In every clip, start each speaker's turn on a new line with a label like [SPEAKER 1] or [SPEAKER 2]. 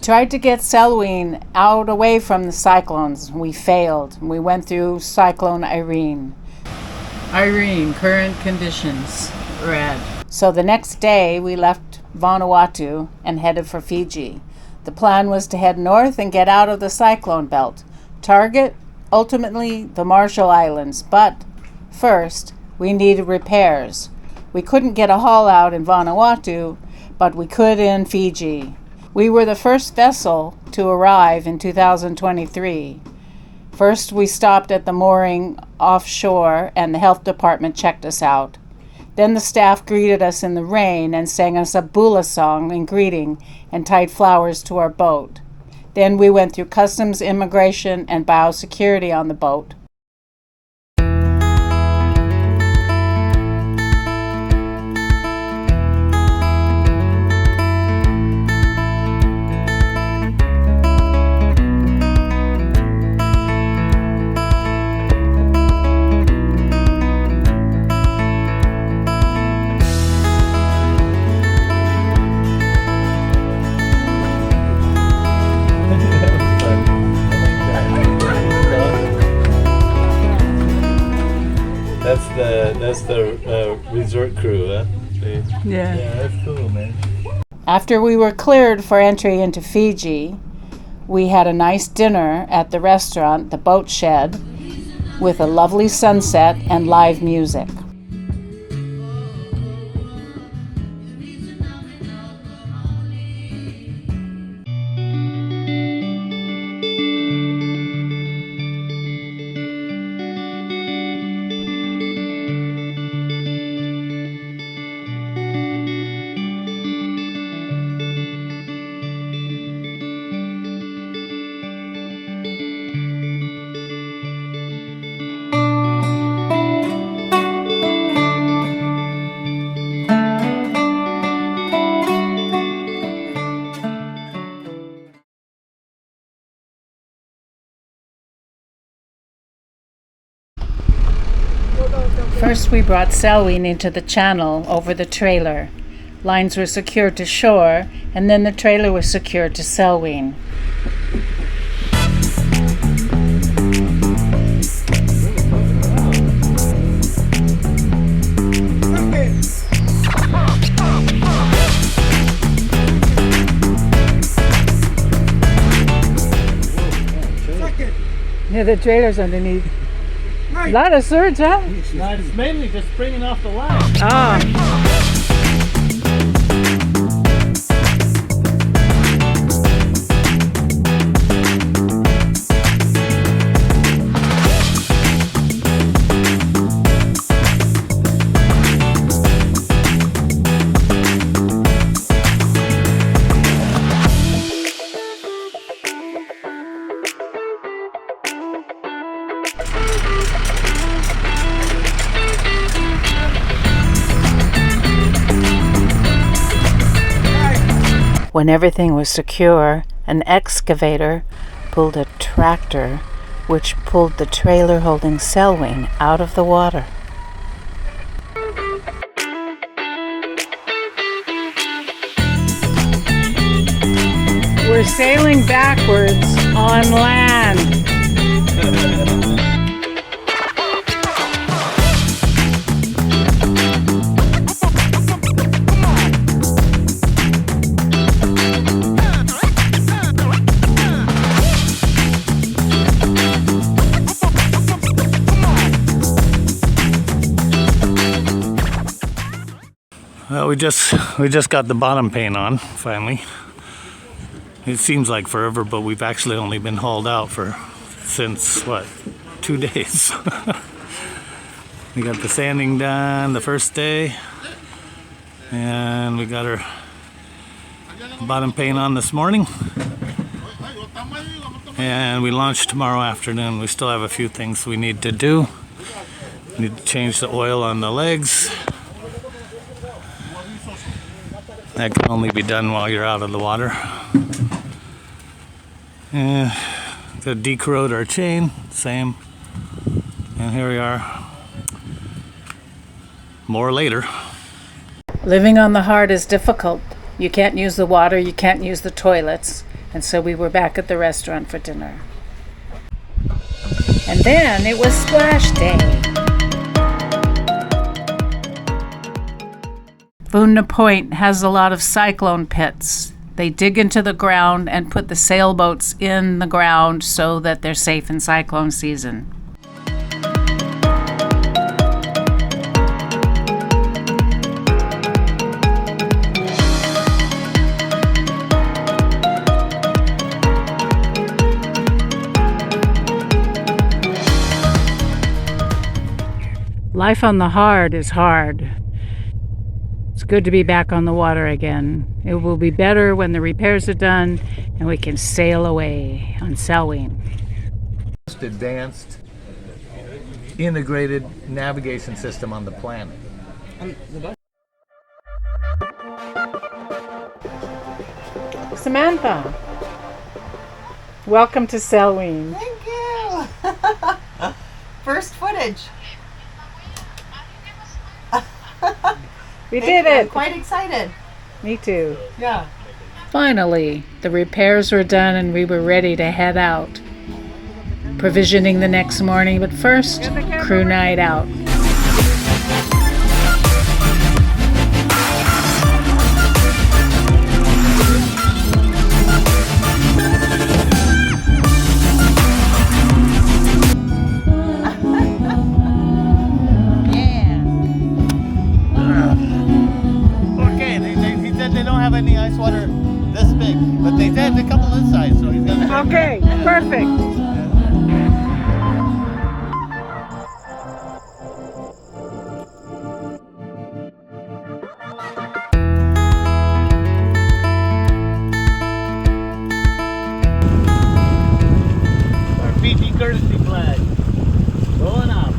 [SPEAKER 1] tried to get Selwyn out away from the cyclones. We failed. We went through Cyclone Irene. Irene, current conditions, red. So the next day we left Vanuatu and headed for Fiji. The plan was to head north and get out of the cyclone belt. Target, ultimately, the Marshall Islands. But first, we needed repairs. We couldn't get a haul out in Vanuatu, but we could in Fiji. We were the first vessel to arrive in 2023. First, we stopped at the mooring offshore and the health department checked us out. Then the staff greeted us in the rain and sang us a bula song in greeting and tied flowers to our boat. Then we went through customs, immigration, and biosecurity on the boat.
[SPEAKER 2] That's the resort crew, huh?
[SPEAKER 1] Yeah.
[SPEAKER 2] Yeah, that's cool, man.
[SPEAKER 1] After we were cleared for entry into Fiji, we had a nice dinner at the restaurant, the Boat Shed, with a lovely sunset and live music. First, we brought Selwyn into the channel over the trailer. Lines were secured to shore, and then the trailer was secured to Selwyn. Yeah, the trailer's underneath. A lot of surge, huh?
[SPEAKER 2] No, it's mainly just springing off the line.
[SPEAKER 1] Ah. When everything was secure, an excavator pulled a tractor which pulled the trailer holding Selwyn out of the water. We're sailing backwards on land.
[SPEAKER 2] Well, we just got the bottom paint on, finally. It seems like forever, but we've actually only been hauled out since, 2 days. We got the sanding done the first day, and we got our bottom paint on this morning. And we launch tomorrow afternoon. We still have a few things we need to do. Need to change the oil on the legs. That can only be done while you're out of the water. And to decorrode our chain, same. And here we are. More later.
[SPEAKER 1] Living on the Heart is difficult. You can't use the water, you can't use the toilets. And so we were back at the restaurant for dinner. And then it was splash day. Vuda Point has a lot of cyclone pits. They dig into the ground and put the sailboats in the ground so that they're safe in cyclone season. Life on the hard is hard. It's good to be back on the water again. It will be better when the repairs are done and we can sail away on Selwyn.
[SPEAKER 2] Most advanced integrated navigation system on the planet.
[SPEAKER 1] Samantha, welcome to Selwyn.
[SPEAKER 3] Thank you. First footage.
[SPEAKER 1] We did it.
[SPEAKER 3] I'm quite excited.
[SPEAKER 1] Me too.
[SPEAKER 3] Yeah.
[SPEAKER 1] Finally, the repairs were done and we were ready to head out. Provisioning the next morning, but first, crew night out.
[SPEAKER 2] They don't have any ice water this big, but they did a couple this size, so he's gonna.
[SPEAKER 1] Okay, perfect.
[SPEAKER 2] Our Fiji courtesy flag going up.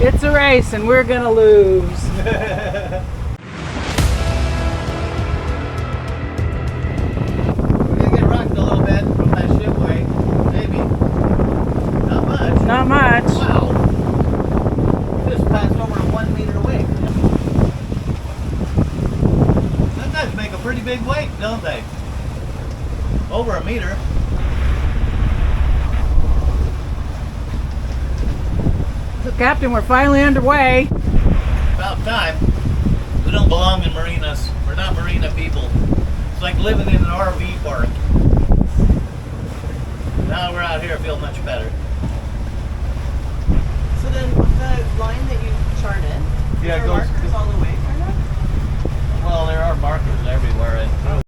[SPEAKER 1] It's a race and we're gonna lose.
[SPEAKER 2] We're gonna get rocked a little bit from that ship weight, maybe. Not much.
[SPEAKER 1] Not much.
[SPEAKER 2] Wow. We just passed over a 1 meter wake. Sometimes make a pretty big wake, don't they? Over a meter.
[SPEAKER 1] So, Captain, we're finally underway.
[SPEAKER 2] About time. We don't belong in marinas. We're not marina people. It's like living in an RV park. Now we're out here, I feel much better.
[SPEAKER 3] So then the line that you charted,
[SPEAKER 2] Yeah,
[SPEAKER 3] there
[SPEAKER 2] it
[SPEAKER 3] are
[SPEAKER 2] goes-
[SPEAKER 3] markers all the way, kind of?
[SPEAKER 2] Well, there are markers everywhere. And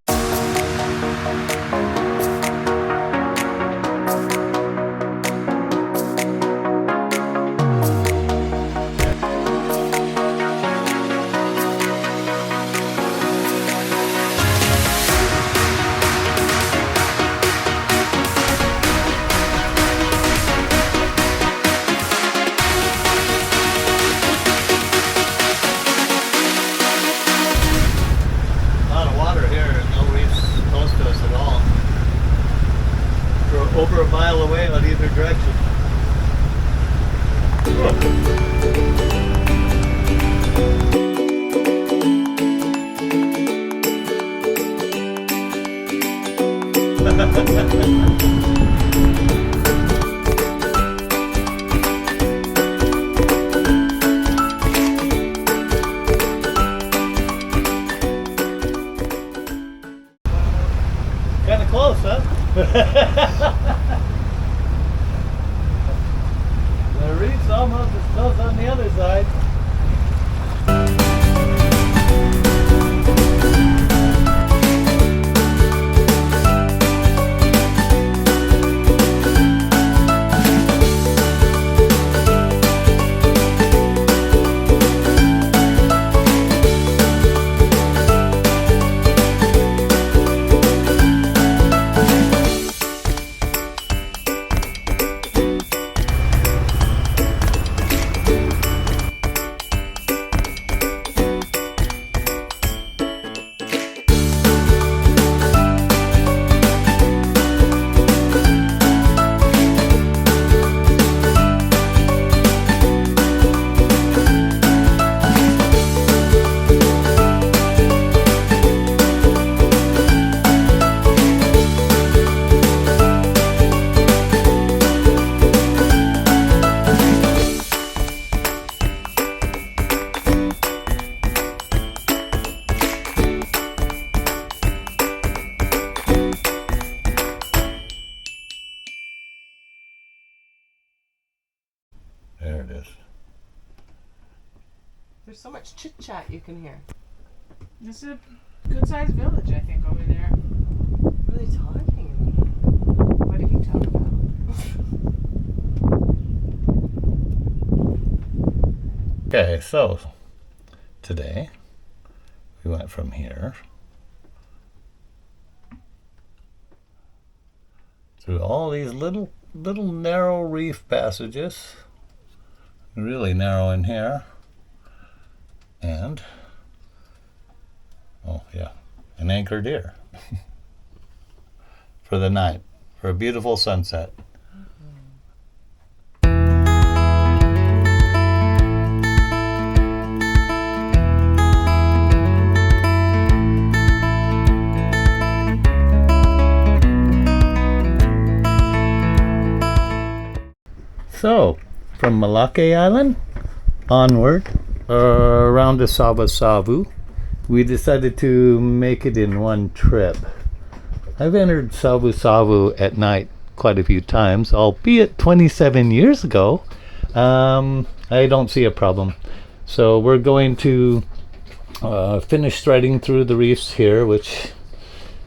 [SPEAKER 2] a lot of water here, and no reefs close to us at all. We're over a mile away on either direction. Kind of close, huh? The reef's almost as close on the other side.
[SPEAKER 3] There's so much chit chat you can hear.
[SPEAKER 1] It's a good sized village, I think, over there.
[SPEAKER 3] What are they talking
[SPEAKER 1] What did you talk about?
[SPEAKER 2] Okay, so today we went from here through all these little narrow reef passages, really narrow in here, and oh yeah, and anchored here for the night, for a beautiful sunset. So, from Molokai Island onward around to Savusavu, we decided to make it in one trip. I've entered Savusavu at night quite a few times, albeit 27 years ago. I don't see a problem. So we're going to finish threading through the reefs here, which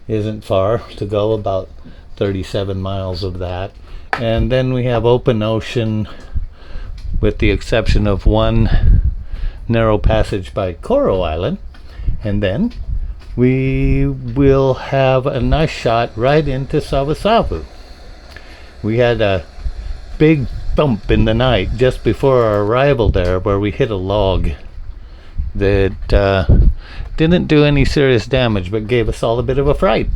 [SPEAKER 2] isn't far to go, about 37 miles of that. And then we have open ocean, with the exception of one narrow passage by Coral Island. And then we will have a nice shot right into Savusavu. We had a big bump in the night just before our arrival there, where we hit a log that didn't do any serious damage, but gave us all a bit of a fright.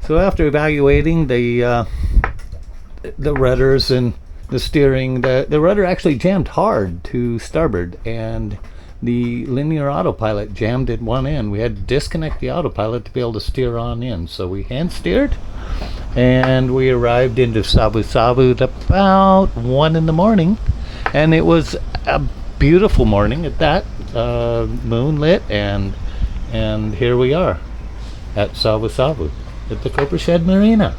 [SPEAKER 2] So after evaluating the rudders and the steering, the rudder actually jammed hard to starboard, and the linear autopilot jammed at one end. We had to disconnect the autopilot to be able to steer on in. So we hand steered, and we arrived into Savusavu at about 1 in the morning, and it was a beautiful morning at that, moonlit, and here we are at Savusavu, at the Copper Shed Marina.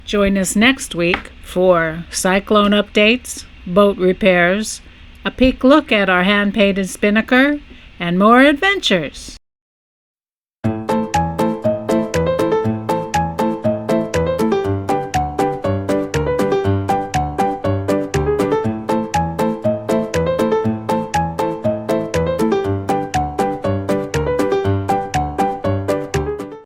[SPEAKER 1] Join us next week for cyclone updates, boat repairs, a peek look at our hand-painted spinnaker, and more adventures.